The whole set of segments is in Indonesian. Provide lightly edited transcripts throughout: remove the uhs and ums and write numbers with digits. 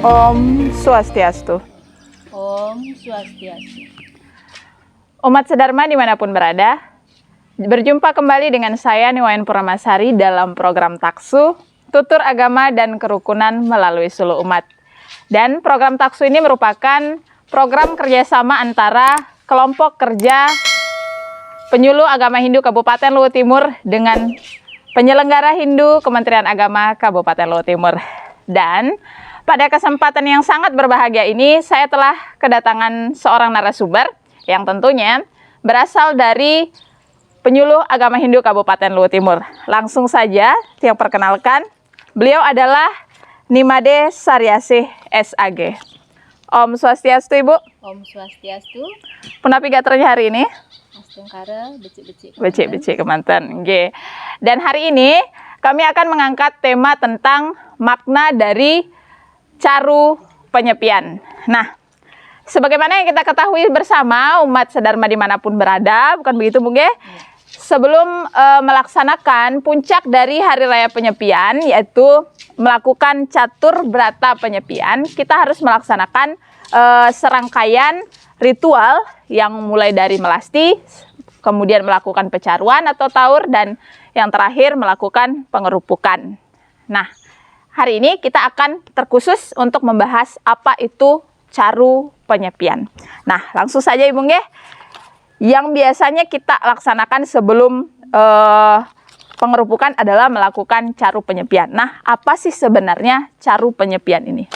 Om Swastiastu. Om Swastiastu. Umat Sedharma dimanapun berada, berjumpa kembali dengan saya Niwayan Purnamasari dalam program Taksu, Tutur Agama dan Kerukunan melalui Suluh Umat. Dan program Taksu ini merupakan program kerjasama antara kelompok kerja penyuluh agama Hindu Kabupaten Luwu Timur dengan penyelenggara Hindu Kementerian Agama Kabupaten Luwu Timur. Dan pada kesempatan yang sangat berbahagia ini, saya telah kedatangan seorang narasumber yang tentunya berasal dari penyuluh agama Hindu Kabupaten Luwu Timur. Langsung saja yang perkenalkan, beliau adalah Nimade Saryasih SAG. Om Swastiastu, Ibu. Om Swastiastu. Punapi gaternya hari ini? Astungkara becik-becik. Becik-becik kemanten. Oke. Dan hari ini kami akan mengangkat tema tentang makna dari caru penyepian. Nah, sebagaimana yang kita ketahui bersama umat sedharma dimanapun berada, bukan begitu Bung Ge? Sebelum melaksanakan puncak dari Hari Raya Penyepian, yaitu melakukan catur brata penyepian, kita harus melaksanakan serangkaian ritual yang mulai dari melasti, kemudian melakukan pecaruan atau taur, dan yang terakhir melakukan pengerupukan. Nah, hari ini kita akan terkhusus untuk membahas apa itu caru penyepian. Nah, langsung saja Ibu Nggih. Yang biasanya kita laksanakan sebelum pengerupukan adalah melakukan caru penyepian. Nah, apa sih sebenarnya caru penyepian ini?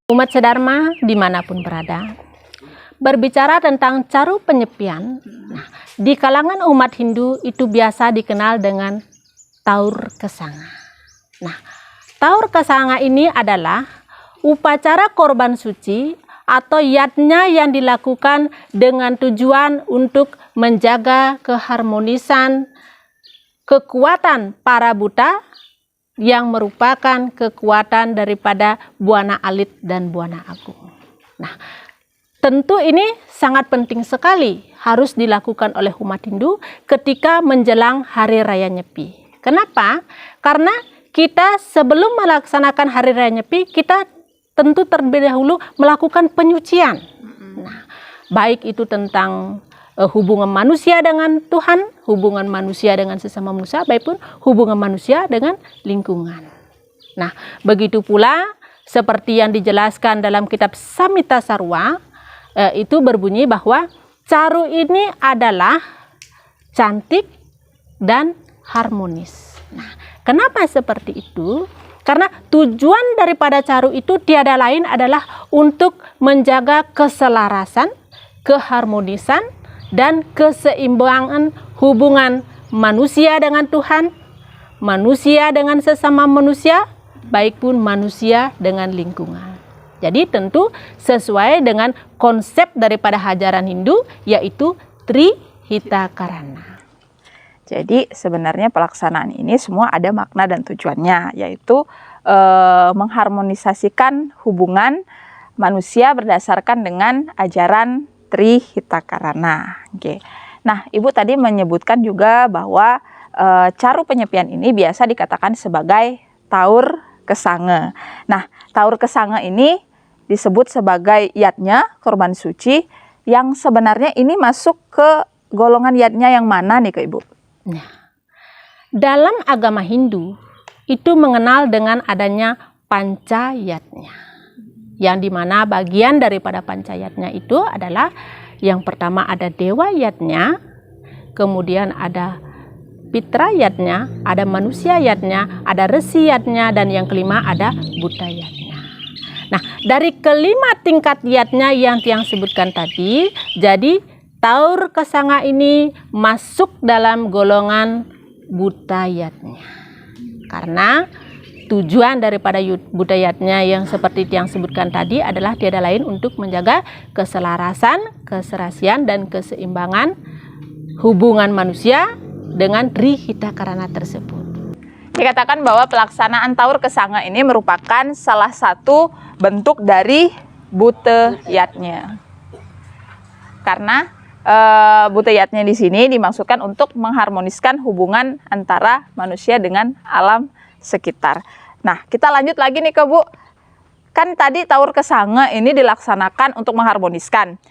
Umat Sedharma dimanapun berada, berbicara tentang caru penyepian, nah, di kalangan umat Hindu itu biasa dikenal dengan taur kesanga. Nah, taur kesanga ini adalah upacara korban suci atau yatnya yang dilakukan dengan tujuan untuk menjaga keharmonisan kekuatan para Buddha yang merupakan kekuatan daripada Buana Alit dan Buana Agung. Nah, tentu ini sangat penting sekali harus dilakukan oleh umat Hindu ketika menjelang Hari Raya Nyepi. Kenapa? Karena kita sebelum melaksanakan Hari Raya Nyepi, kita tentu terlebih dahulu melakukan penyucian. Nah, baik itu tentang hubungan manusia dengan Tuhan, hubungan manusia dengan sesama manusia, baik pun hubungan manusia dengan lingkungan. Nah, begitu pula seperti yang dijelaskan dalam kitab Samhita Sarwa, itu berbunyi bahwa caru ini adalah cantik dan harmonis. Nah, kenapa seperti itu? Karena tujuan daripada caru itu tiada lain adalah untuk menjaga keselarasan, keharmonisan, dan keseimbangan hubungan manusia dengan Tuhan, manusia dengan sesama manusia, baik pun manusia dengan lingkungan. Jadi tentu sesuai dengan konsep daripada ajaran Hindu, yaitu Trihitakarana. Jadi sebenarnya pelaksanaan ini semua ada makna dan tujuannya, yaitu mengharmonisasikan hubungan manusia berdasarkan dengan ajaran Trihitakarana. Oke. Nah, Ibu tadi menyebutkan juga bahwa caru penyepian ini biasa dikatakan sebagai taur kesange. Nah, taur kesange ini disebut sebagai yatnya korban suci, yang sebenarnya ini masuk ke golongan yatnya yang mana nih ke Ibu? Nah, dalam agama Hindu itu mengenal dengan adanya pancayatnya, yang dimana bagian daripada pancayatnya itu adalah yang pertama ada dewa yatnya, kemudian ada pitra yatnya, ada manusia yatnya, ada resi yatnya, dan yang kelima ada Buddha yatnya. Nah, dari kelima tingkat yatnya yang sebutkan tadi, jadi taur kesanga ini masuk dalam golongan Buddha yatnya. Karena tujuan daripada budayatnya yang seperti yang sebutkan tadi adalah tiada lain untuk menjaga keselarasan, keserasian, dan keseimbangan hubungan manusia dengan Trihitakarana tersebut. Dikatakan bahwa pelaksanaan taur kesanga ini merupakan salah satu bentuk dari budayatnya. Karena budayatnya di sini dimaksudkan untuk mengharmoniskan hubungan antara manusia dengan alam sekitar. Nah, kita lanjut lagi nih ke Bu. kan tadi Taur Kesange ini dilaksanakan untuk mengharmoniskan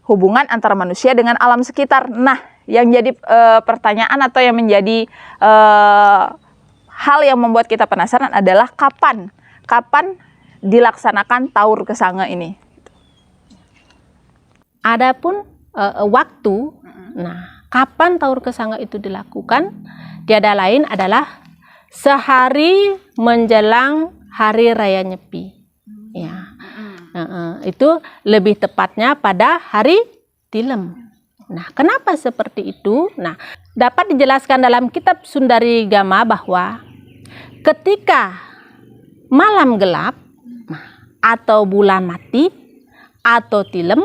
hubungan antara manusia dengan alam sekitar. Nah, yang jadi pertanyaan atau yang menjadi hal yang membuat kita penasaran adalah kapan dilaksanakan Taur Kesange ini. Adapun waktu, nah kapan Taur Kesange itu dilakukan? Tiada lain adalah sehari menjelang Hari Raya Nyepi. Ya, itu lebih tepatnya pada hari Tilem. Nah, kenapa seperti itu? Nah, dapat dijelaskan dalam kitab Sundari Gama bahwa ketika malam gelap atau bulan mati atau Tilem,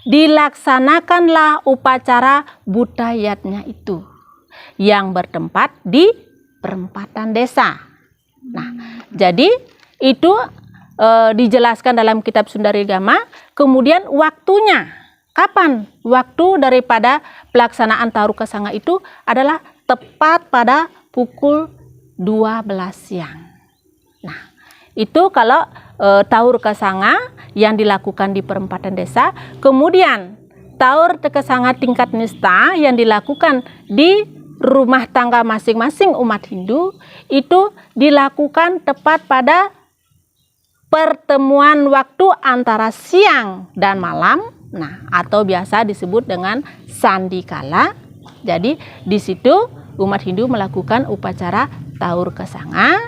dilaksanakanlah upacara Butayatnya itu yang bertempat di perempatan desa. Nah, jadi itu dijelaskan dalam kitab Sundari Gama. Kemudian waktunya, kapan? Waktu daripada pelaksanaan Taur Kesange itu adalah tepat pada pukul 12 siang. Nah, itu kalau Taur Kesange yang dilakukan di perempatan desa. Kemudian Taur Kesange tingkat nista yang dilakukan di rumah tangga masing-masing umat Hindu itu dilakukan tepat pada pertemuan waktu antara siang dan malam, nah atau biasa disebut dengan sandikala. Jadi di situ umat Hindu melakukan upacara Taur Kesange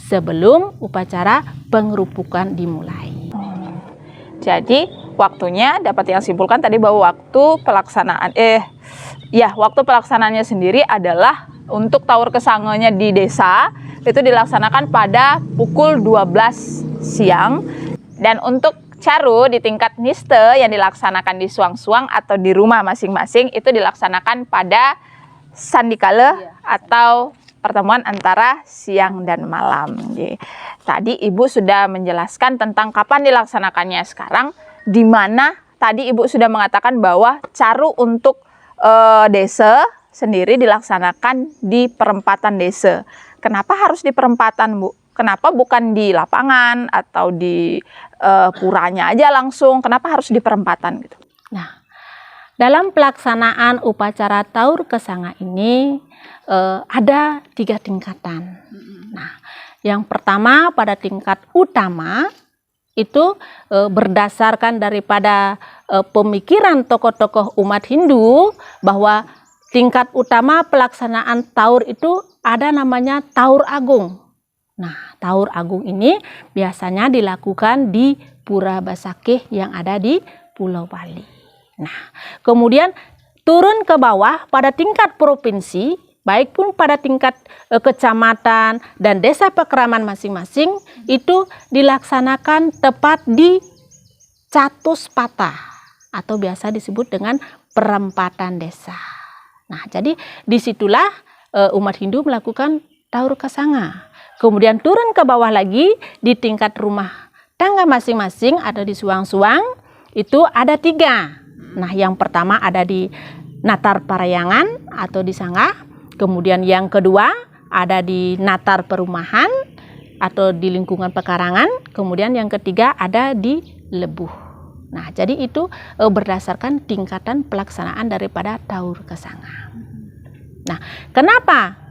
sebelum upacara pengerupukan dimulai. Jadi waktunya dapat yang simpulkan tadi bahwa waktu pelaksanaannya sendiri adalah untuk Taur Kesangenya di desa itu dilaksanakan pada pukul 12 siang, dan untuk caru di tingkat niste yang dilaksanakan di suang-suang atau di rumah masing-masing itu dilaksanakan pada sandikala atau pertemuan antara siang dan malam. Tadi Ibu sudah menjelaskan tentang kapan dilaksanakannya. Sekarang di mana tadi Ibu sudah mengatakan bahwa caru untuk desa sendiri dilaksanakan di perempatan desa. Kenapa harus di perempatan, Bu? Kenapa bukan di lapangan atau di puranya aja langsung? Kenapa harus di perempatan gitu? Nah, dalam pelaksanaan upacara Taur Kesange ini ada 3 tingkatan. Nah, yang pertama pada tingkat utama itu berdasarkan daripada pemikiran tokoh-tokoh umat Hindu bahwa tingkat utama pelaksanaan Taur itu ada namanya Taur Agung. Nah, Taur Agung ini biasanya dilakukan di Pura Basakeh yang ada di Pulau Bali. Nah, kemudian turun ke bawah pada tingkat provinsi, baik pun pada tingkat kecamatan dan desa pekeraman masing-masing, itu dilaksanakan tepat di Catus Patah atau biasa disebut dengan perempatan desa. Nah, jadi disitulah umat Hindu melakukan Taur Kesange. Kemudian turun ke bawah lagi di tingkat rumah tangga masing-masing atau di suang-suang itu ada 3. Nah, yang pertama ada di Natar Parayangan atau di Sanggah. Kemudian yang kedua ada di Natar Perumahan atau di lingkungan pekarangan. Kemudian yang ketiga ada di Lebuh. Nah, jadi itu berdasarkan tingkatan pelaksanaan daripada Taur Kesange. Nah, kenapa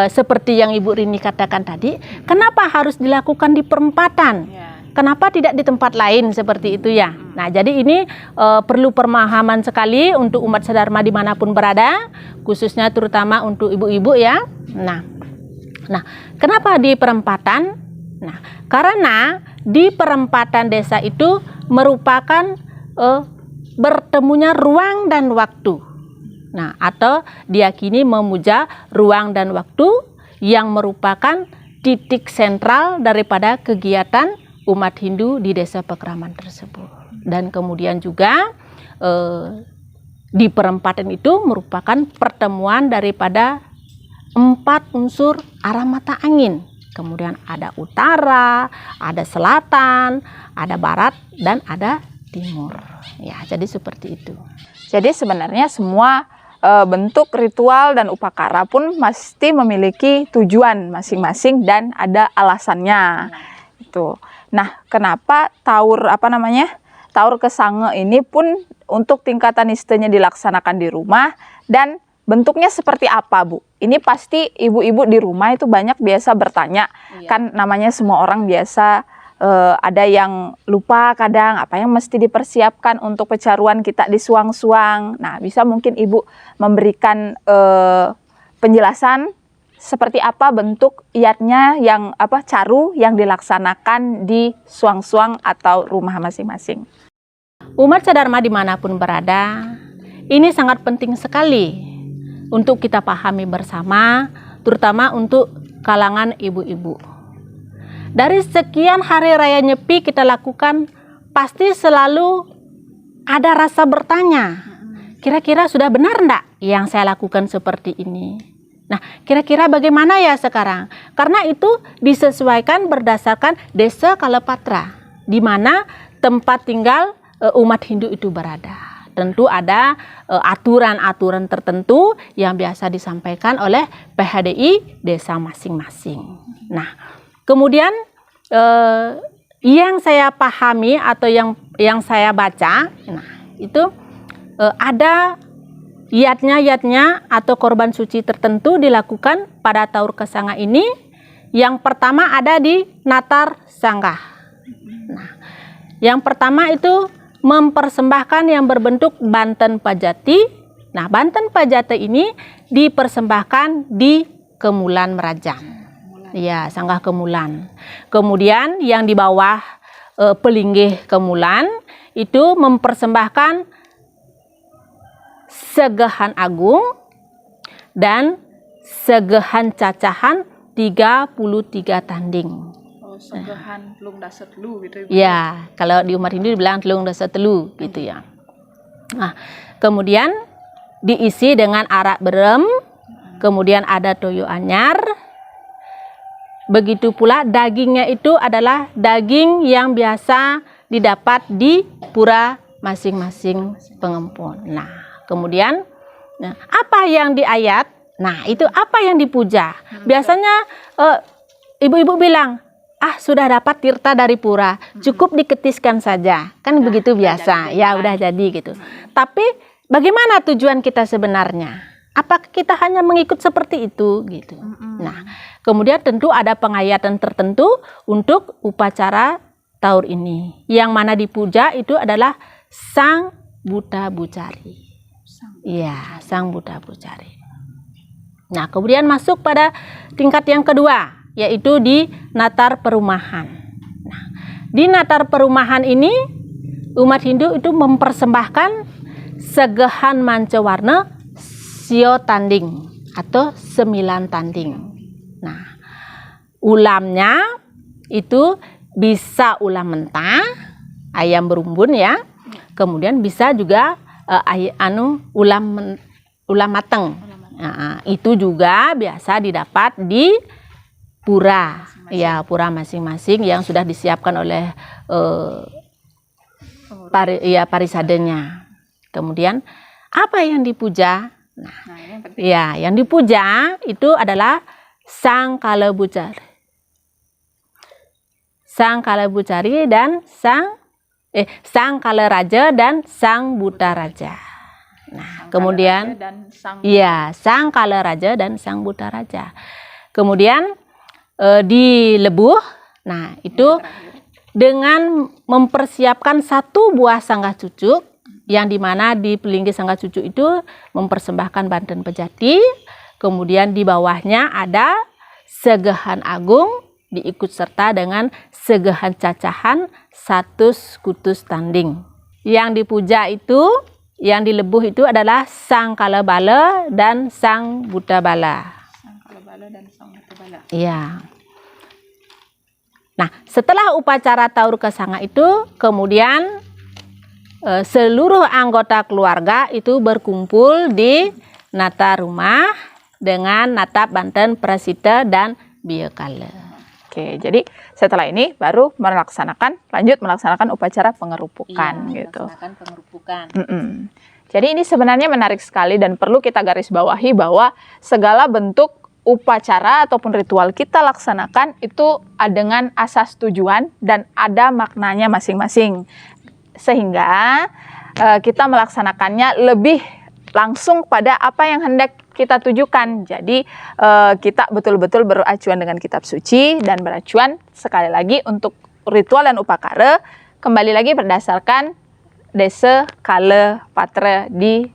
seperti yang Ibu Rini katakan tadi, kenapa harus dilakukan di perempatan? Kenapa tidak di tempat lain seperti itu ya? Nah, jadi ini perlu pemahaman sekali untuk umat Sadharma dimanapun berada, khususnya terutama untuk ibu-ibu ya. Nah, kenapa di perempatan? Nah, karena di perempatan desa itu merupakan bertemunya ruang dan waktu. Nah, atau diyakini memuja ruang dan waktu yang merupakan titik sentral daripada kegiatan umat Hindu di desa pekeraman tersebut. Dan kemudian juga di perempatan itu merupakan pertemuan daripada 4 unsur arah mata angin. Kemudian ada utara, ada selatan, ada barat, dan ada timur. Ya, jadi seperti itu. Jadi sebenarnya semua bentuk ritual dan upakara pun mesti memiliki tujuan masing-masing dan ada alasannya. gitu. Nah, kenapa taur taur kesange ini pun untuk tingkatan nistenya dilaksanakan di rumah dan bentuknya seperti apa, Bu? Ini pasti ibu-ibu di rumah itu banyak biasa bertanya. Kan namanya semua orang biasa ada yang lupa kadang apa yang mesti dipersiapkan untuk pecaruan kita di suang-suang. Nah, bisa mungkin Ibu memberikan penjelasan seperti apa bentuk iatnya yang caru yang dilaksanakan di suang-suang atau rumah masing-masing. Umat Sadharma dimanapun berada, ini sangat penting sekali untuk kita pahami bersama, terutama untuk kalangan ibu-ibu. Dari sekian hari raya Nyepi kita lakukan, pasti selalu ada rasa bertanya, kira-kira sudah benar enggak yang saya lakukan seperti ini? Nah, kira-kira bagaimana ya sekarang? Karena itu disesuaikan berdasarkan desa Kalapatra, di mana tempat tinggal umat Hindu itu berada. Tentu ada aturan-aturan tertentu yang biasa disampaikan oleh PHDI desa masing-masing. Nah, kemudian yang saya pahami atau yang saya baca, nah itu ada yatnya atau korban suci tertentu dilakukan pada Taur Kesange ini. Yang pertama ada di Natar Sanggah. Nah, yang pertama itu mempersembahkan yang berbentuk Banten Pajati. Nah, Banten Pajati ini dipersembahkan di Kemulan Merajang. Ya, Sanggah Kemulan. Kemudian yang di bawah Pelinggih Kemulan itu mempersembahkan Segehan Agung dan Segehan Cacahan 33 tanding. Oh, Segehan Telung Daset Lu gitu. Ya, kalau di umat Hindu dibilang Telung Daset Telu gitu ya. Nah, kemudian diisi dengan arak berem, kemudian ada toyo anyar. Begitu pula dagingnya itu adalah daging yang biasa didapat di pura masing-masing pengempun. Nah, kemudian apa yang diayat? Nah, itu apa yang dipuja? Biasanya ibu-ibu bilang, sudah dapat tirta dari pura, cukup diketiskan saja. Kan begitu biasa, ya udah jadi gitu. Tapi bagaimana tujuan kita sebenarnya? Apakah kita hanya mengikut seperti itu gitu? Nah, kemudian tentu ada pengayatan tertentu untuk upacara taur ini. Yang mana dipuja itu adalah Sang Buddha Bucari. Iya, Sang Buddha Bucari. Nah, kemudian masuk pada tingkat yang kedua, yaitu di Natar Perumahan. Nah, di Natar Perumahan ini umat Hindu itu mempersembahkan Segehan Mancawarna Sio Tanding atau 9 tanding. Nah, ulamnya itu bisa ulam mentah, ayam berumbun ya. Kemudian bisa juga ulam mateng. Nah, itu juga biasa didapat di pura, ya pura masing-masing yang sudah disiapkan oleh parisadenya. Kemudian apa yang dipuja? Nah, ya yang dipuja itu adalah Sang Kalabucari. Sang Kalabucari dan Sang Kalaraja dan Sang Buddha Raja. Nah, kemudian Sang Kalaraja dan Sang Buddha Raja. Kemudian di Lebuh, nah itu dengan mempersiapkan 1 buah sanggah cucuk, yang dimana di Pelinggih Sanggah Cucuk itu mempersembahkan Banten Pejati. Kemudian di bawahnya ada Segehan Agung diikut serta dengan Segehan Cacahan 1 kutus tanding. Yang dipuja itu, yang dilebuh itu adalah Sang Kalabala dan Sang Buddha Bala. Sang Kalabala dan Sang Buddha Bala. Iya. Nah, setelah upacara Taur Kesange itu, kemudian seluruh anggota keluarga itu berkumpul di nata rumah dengan natap Banten Prasita dan Biakala. Oke, jadi setelah ini baru lanjut melaksanakan upacara pengerupukan gitu. Melaksanakan pengerupukan. Jadi ini sebenarnya menarik sekali dan perlu kita garis bawahi bahwa segala bentuk upacara ataupun ritual kita laksanakan itu dengan asas tujuan dan ada maknanya masing-masing. Sehingga kita melaksanakannya lebih langsung pada apa yang hendak kita tujukan. Jadi kita betul-betul beracuan dengan kitab suci dan beracuan sekali lagi untuk ritual dan upakara kembali lagi berdasarkan desa, kala, patra di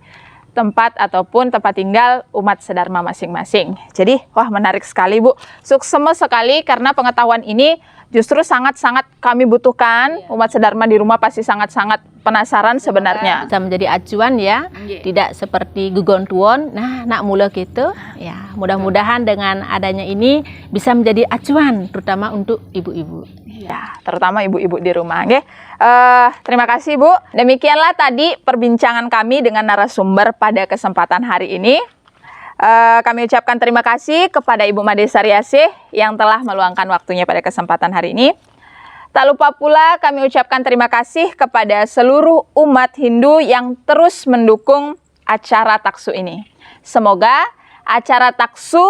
tempat ataupun tempat tinggal umat sedharma masing-masing. Jadi, wah menarik sekali Bu. Suksema sekali karena pengetahuan ini justru sangat-sangat kami butuhkan. Umat sedharma di rumah pasti sangat-sangat penasaran sebenarnya. Bisa menjadi acuan ya, tidak seperti gugon tuon. Nah, nak mula gitu. Ya, mudah-mudahan dengan adanya ini bisa menjadi acuan, terutama untuk ibu-ibu. Ya, terutama ibu-ibu di rumah. Oke. Terima kasih Bu. Demikianlah tadi perbincangan kami dengan narasumber pada kesempatan hari ini. Kami ucapkan terima kasih kepada Ibu Made Saryasih yang telah meluangkan waktunya pada kesempatan hari ini. Tak lupa pula kami ucapkan terima kasih kepada seluruh umat Hindu yang terus mendukung acara Taksu ini. Semoga acara Taksu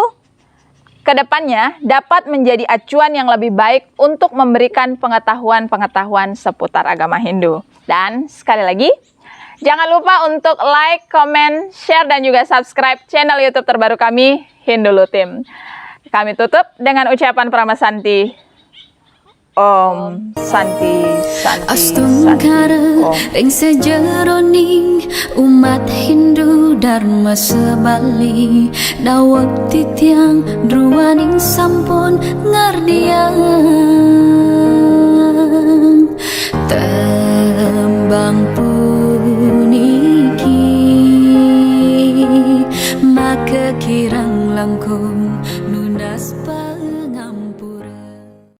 kedepannya dapat menjadi acuan yang lebih baik untuk memberikan pengetahuan-pengetahuan seputar agama Hindu. Dan sekali lagi, jangan lupa untuk like, comment, share, dan juga subscribe channel YouTube terbaru kami, Hindulu Team. Kami tutup dengan ucapan Pramasanti. Om Santi Santi Astungkara ring sejeroning umat Hindu Dharma sebali dawak titiang druaning sampun ngardiang tembang puniki maka kirang langkung